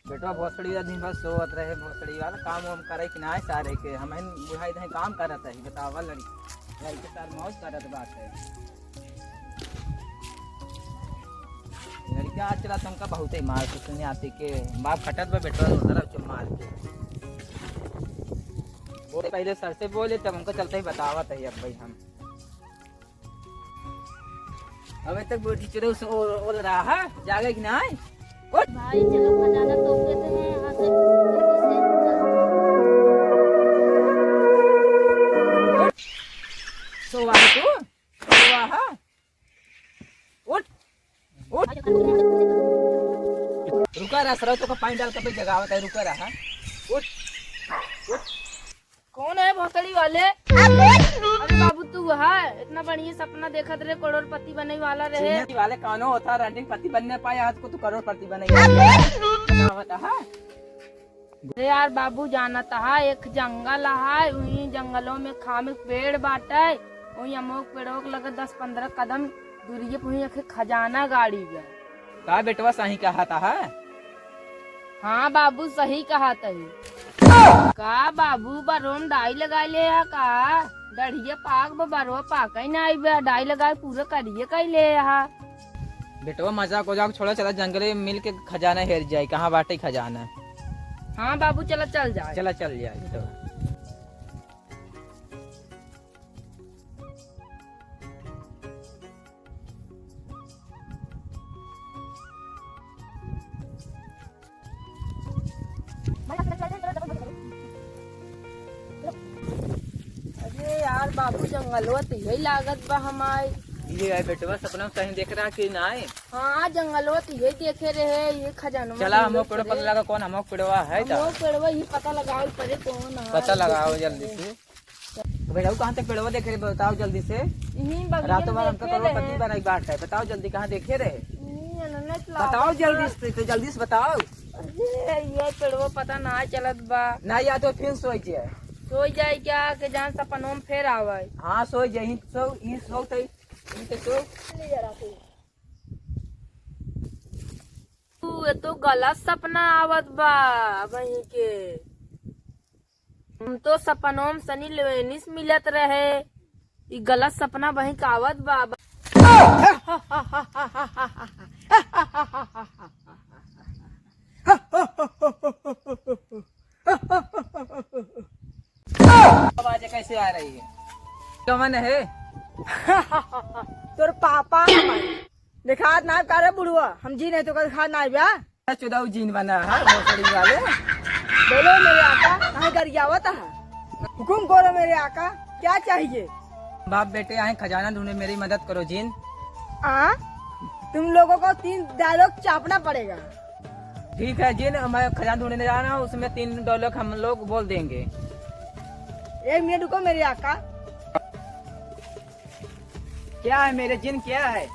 बेटवा भोसड़ी वाला दिन भर सोत रहे, भोसड़ी वाला काम वाम करे कि ना सारे के हम बुढ़ाई दे काम करत है। बतावा लड़की के साथ मौज करत बात है। लड़का आज चला तुमका बहुत ही मार के सुने आती के बाप खटत में बेटवा उधर चुम मार के वो पहले सर से बोले तब हमको चलते ही बतावत है। अब भाई हम अबे तक बूढ़ी चुरे उस ओल रहा है जागे कि ना भाई चलो खजाना तोप देते हैं यहाँ से सोवा तू सोवा है उठ उठ रुका रहा सर तो का पानी डाल के जगावत है। रुका रहा उठ उठ। कौन है भोसड़ी वाले? अरे बाबू तू है इतना बढ़िया सपना देखत रहे करोड़पति बने वाला रहे वाले कानो होता रनिंग पति बनने पाए आज को तो करोड़पति बनेगा। अरे यार बाबू जाना था एक जंगल है वही जंगलों में खाम पेड़ बाटे वही अमोक पेड़ों के लगे 10-15 कदम दूरी पे वही खजाना गाड़ी गए। का बेटवा सही कहा था है? हाँ बाबू सही कहा तही। का बाबू बरोम डाई लगा ले का डढ़िया पाक बरो पाक ही ना डाई लगाए पूरा करिए कही ले बेटवा मजाक वजाक छोड़ा चला जंगले में मिल के खजाना हेर जाए। कहाँ बाटे खजाना? हाँ बाबू चला चल जाए। चला चल जाए तो अरे यार बाबू जंगलवा तो यही लागत बा हमारी। ये है बेटवा सपना कहीं देख रहा कि ना है? हाँ जंगलवा तो यही देखे रहे ये खजाना। चला हमको पेड़ पता लगा कौन हमको पेड़वा है। पेड़वा ही पता लगाओ पड़े कौन है। पता लगाओ जल्दी से। तो बेटा कहाँ तक पेड़वा देखे रहे बताओ जल्दी से। रातों भर हमको करोड़पति बनाई बात है। बताओ जल्दी कहाँ देखे रहे? बताओ जल्दी से जल्दी से बताओ। ये पेड़वा पता ना चलत बा ना या तो फिर सोच जाए सो जाए क्या के जान सपनों में फिर आवे। हाँ सो जाए सो तू ये तो गलत सपना आवत बा वही के। हम तो सपनों में सनी लेनिस मिलत रहे ये गलत सपना वही का आवत बा। आवाज कैसे आ रही है? कमन है तोर पापा दिखा ना करे बुढ़वा हम जी नहीं तो दिखा ना ब्या चुदाऊ जीन बना है भोसड़ी वाले। बोलो मेरे आका कहाँ गरियावत है? हुकुम करो मेरे आका क्या चाहिए? बाप बेटे आए खजाना ढूंढने मेरी मदद करो जीन। तुम लोगों को 3 डायलॉग चापना पड़ेगा। ठीक है जीन मैं खजाना ढूंढने जा रहा हूँ उसमें 3 डायलॉग हम लोग बोल देंगे। 1 मिनट रुको मेरे आका। क्या है मेरे जिन क्या है?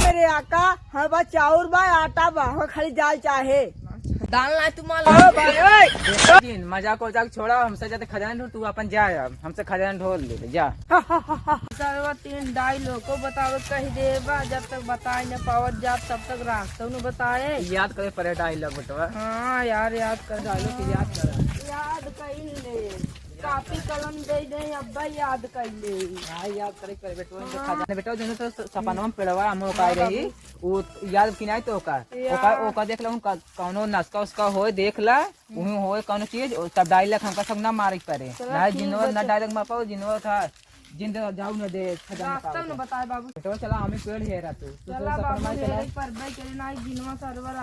मेरे आका हमारे पास चाउर बा आटा बा हमें खाली दाल चाहे। डालना तुम्हारा जिन मजाक वजाक छोड़ा हमसे जाते खजाना ढूंढ। तू अपन जा अब हमसे खजाना ढूंढ ले जा। 3 डायलॉग को बताओ कही देबा जब तक बताए न पावत जात तब तक रास्ता न बताए। याद करे पड़े डायलॉग बेटवा। हाँ यार याद कर डायलॉग की याद कर। याद कर ले कापी कलम दे दे अब्बा याद कर ले। हाँ याद करे पड़े बेटवा। खजाना बेटवा जो तो सपनों में पेड़वा हम उकाई रही वो याद किनाई तो ओका देख ला कौनो नस्का उसका हो देख ला वही हो कौनो चीज तब डायलॉग हमका सब ना मारे पड़े ना जिनवा ना डायलॉग मार पाओ जिनवा था जिन जाऊ न दे खजाना न बताए बाबू। बेटवा चला हमें पेड़ हेरा तू चला बाबू पर भाई करे ना जिनवा सरवर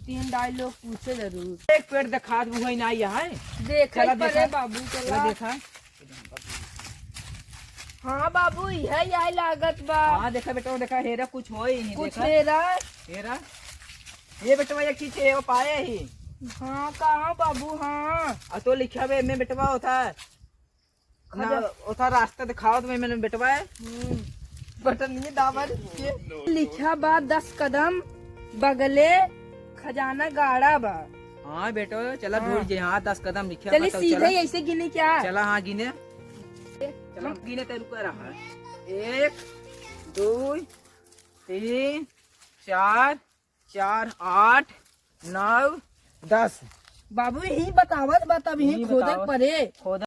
3 डायलॉग पूछे जरूर। एक पेड़ दिखा दू है ना यहाँ देख चला पड़े बाबू चला देखा। हाँ बाबू यही लागत बा। हाँ देखा बेटा देखा हेरा कुछ हो ही नहीं। कुछ देखा हेरा ये बेटवा ये खींचे वो पाए ही। हाँ कहाँ बाबू? हाँ तो लिखा हुआ में बेटवा होता है ना होता रास्ता दिखाओ तो मैंने बेटवा है बटन नहीं दावर लिखा बा 10 कदम बगले खजाना गाड़ा बा। हाँ बेटो चला ढूंढ जे। हाँ 10 कदम लिखा चलिए सीधे ही ऐसे गिने क्या? चला हाँ गिने चलो गिने तो रुका रहा 1 2 3 4 4 8 9 10। बाबू यही बतावत बा तब यही यही खोदक बतावत। पड़े। खोद